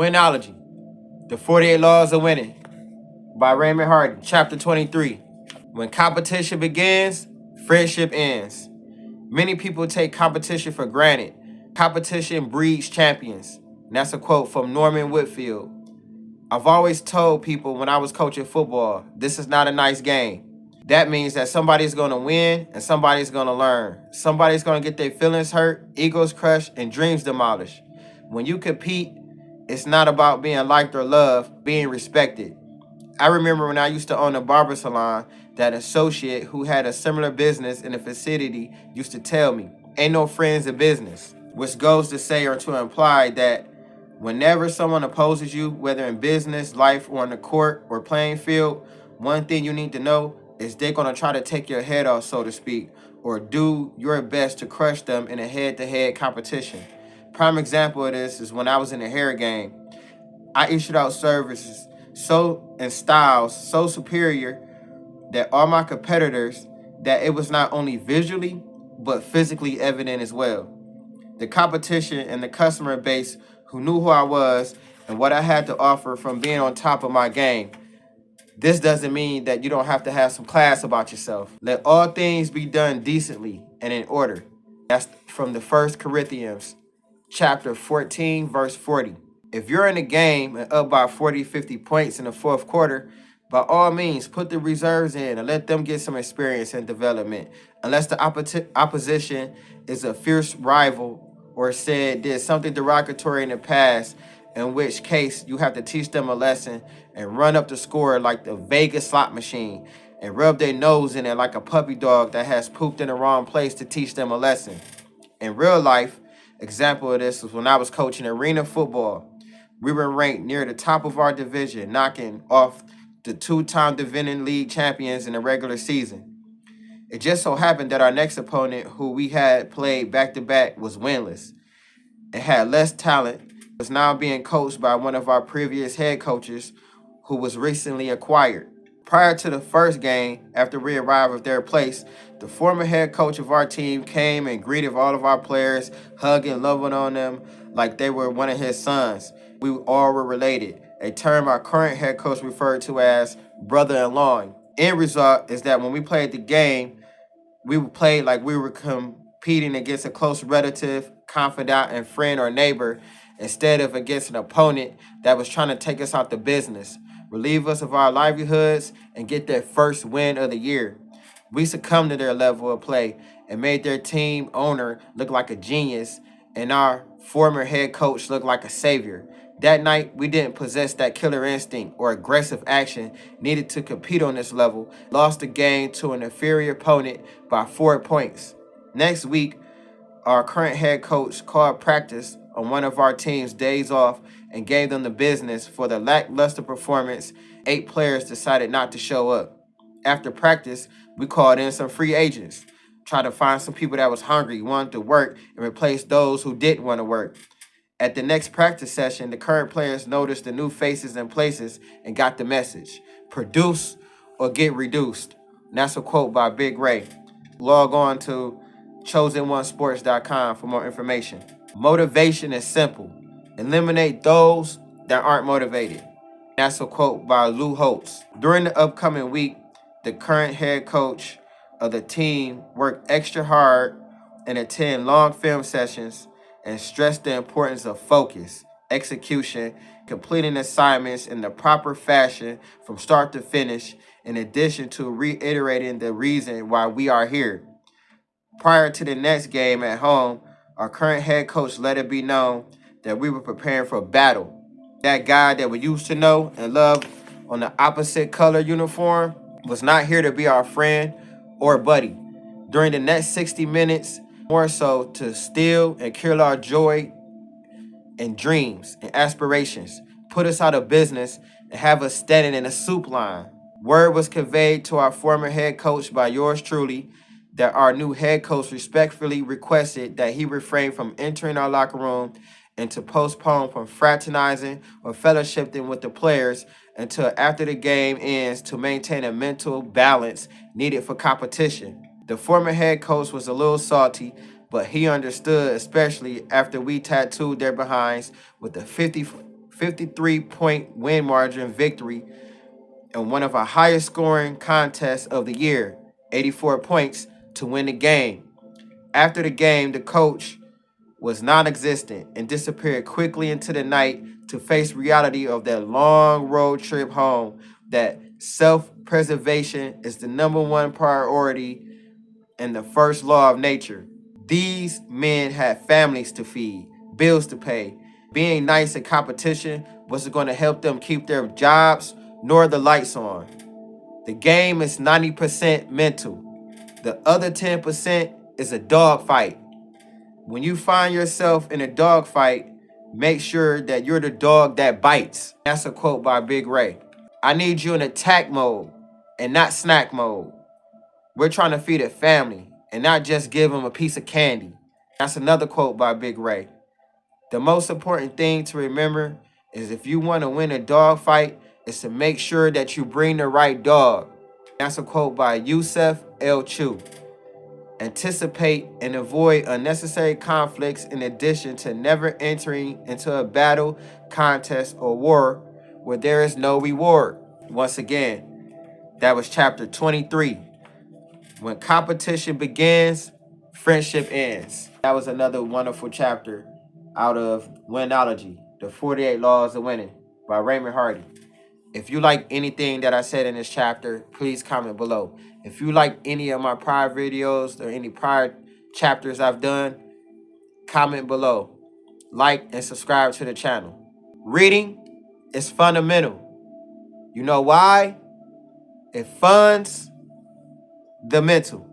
Winology, The 48 Laws of Winning by Raymond Hardy, Chapter 23. When competition begins, friendship ends. Many people take competition for granted. Competition breeds champions. And that's a quote from Norman Whitfield. I've always told people when I was coaching football, this is not a nice game. That means that somebody's going to win and somebody's going to learn. Somebody's going to get their feelings hurt, egos crushed, and dreams demolished. When you compete, it's not about being liked or loved, being respected. I remember when I used to own a barber salon, that associate who had a similar business in the vicinity used to tell me, ain't no friends in business, which goes to say or to imply that whenever someone opposes you, whether in business, life, or on the court or playing field, one thing you need to know is they're going to try to take your head off, so to speak, or do your best to crush them in a head-to-head competition. Prime example of this is when I was in the hair game. I issued out services and styles so superior that all my competitors, that it was not only visually, but physically evident as well. The competition and the customer base who knew who I was and what I had to offer from being on top of my game. This doesn't mean that you don't have to have some class about yourself. Let all things be done decently and in order. That's from the 1 Corinthians chapter 14, verse 40. If you're in a game and up by 40, 50 points in the fourth quarter, by all means, put the reserves in and let them get some experience and development. Unless the opposition is a fierce rival or did something derogatory in the past, in which case you have to teach them a lesson and run up the score like the Vegas slot machine and rub their nose in it like a puppy dog that has pooped in the wrong place to teach them a lesson. In real life, example of this was when I was coaching arena football. We were ranked near the top of our division, knocking off the two-time defending league champions in the regular season. It just so happened that our next opponent, who we had played back-to-back, was winless and had less talent, was now being coached by one of our previous head coaches who was recently acquired. Prior to the first game, after we arrived at their place, the former head coach of our team came and greeted all of our players, hugging, loving on them like they were one of his sons. We all were related, a term our current head coach referred to as brother-in-law. End result is that when we played the game, we played like we were competing against a close relative, confidant, and friend or neighbor, instead of against an opponent that was trying to take us out the business, relieve us of our livelihoods, and get their first win of the year. We succumbed to their level of play and made their team owner look like a genius and our former head coach look like a savior. That night, we didn't possess that killer instinct or aggressive action needed to compete on this level. Lost the game to an inferior opponent by 4 points. Next week, our current head coach called practice on one of our team's days off and gave them the business for the lackluster performance. 8 players decided not to show up. After practice, we called in some free agents, tried to find some people that was hungry, wanted to work, and replace those who didn't want to work. At the next practice session, the current players noticed the new faces and places and got the message: produce or get reduced. And that's a quote by Big Ray. Log on to chosen1sports.com for more information. Motivation is simple. Eliminate those that aren't motivated. That's a quote by Lou Holtz. During the upcoming week, the current head coach of the team worked extra hard and attend long film sessions and stressed the importance of focus, execution, completing assignments in the proper fashion from start to finish, in addition to reiterating the reason why we are here. Prior to the next game at home, our current head coach let it be known that we were preparing for battle. That guy that we used to know and love on the opposite color uniform was not here to be our friend or buddy. During the next 60 minutes, more so to steal and kill our joy and dreams and aspirations, put us out of business, and have us standing in a soup line. Word was conveyed to our former head coach by yours truly that our new head coach respectfully requested that he refrain from entering our locker room and to postpone from fraternizing or fellowshipping with the players until after the game ends to maintain a mental balance needed for competition. The former head coach was a little salty, but he understood, especially after we tattooed their behinds with the 50 53-point win margin victory in one of our highest scoring contests of the year, 84 points to win the game. After the game, the coach was non-existent and disappeared quickly into the night to face reality of that long road trip home, that self-preservation is the #1 priority and the first law of nature. These men had families to feed, bills to pay. Being nice in competition wasn't going to help them keep their jobs nor the lights on. The game is 90% mental. The other 10% is a dogfight. When you find yourself in a dogfight, make sure that you're the dog that bites. That's a quote by Big Ray. I need you in attack mode and not snack mode. We're trying to feed a family and not just give them a piece of candy. That's another quote by Big Ray. The most important thing to remember is if you want to win a dog fight, is to make sure that you bring the right dog. That's a quote by Yusef El Chu. Anticipate and avoid unnecessary conflicts in addition to never entering into a battle, contest, or war where there is no reward. Once again, that was chapter 23. When competition begins, friendship ends. That was another wonderful chapter out of Winology, The 48 Laws of Winning by Raymond Hardy. If you like anything that I said in this chapter, please comment below. If you like any of my prior videos or any prior chapters I've done, comment below. Like and subscribe to the channel. Reading is fundamental. You know why? It funds the mental.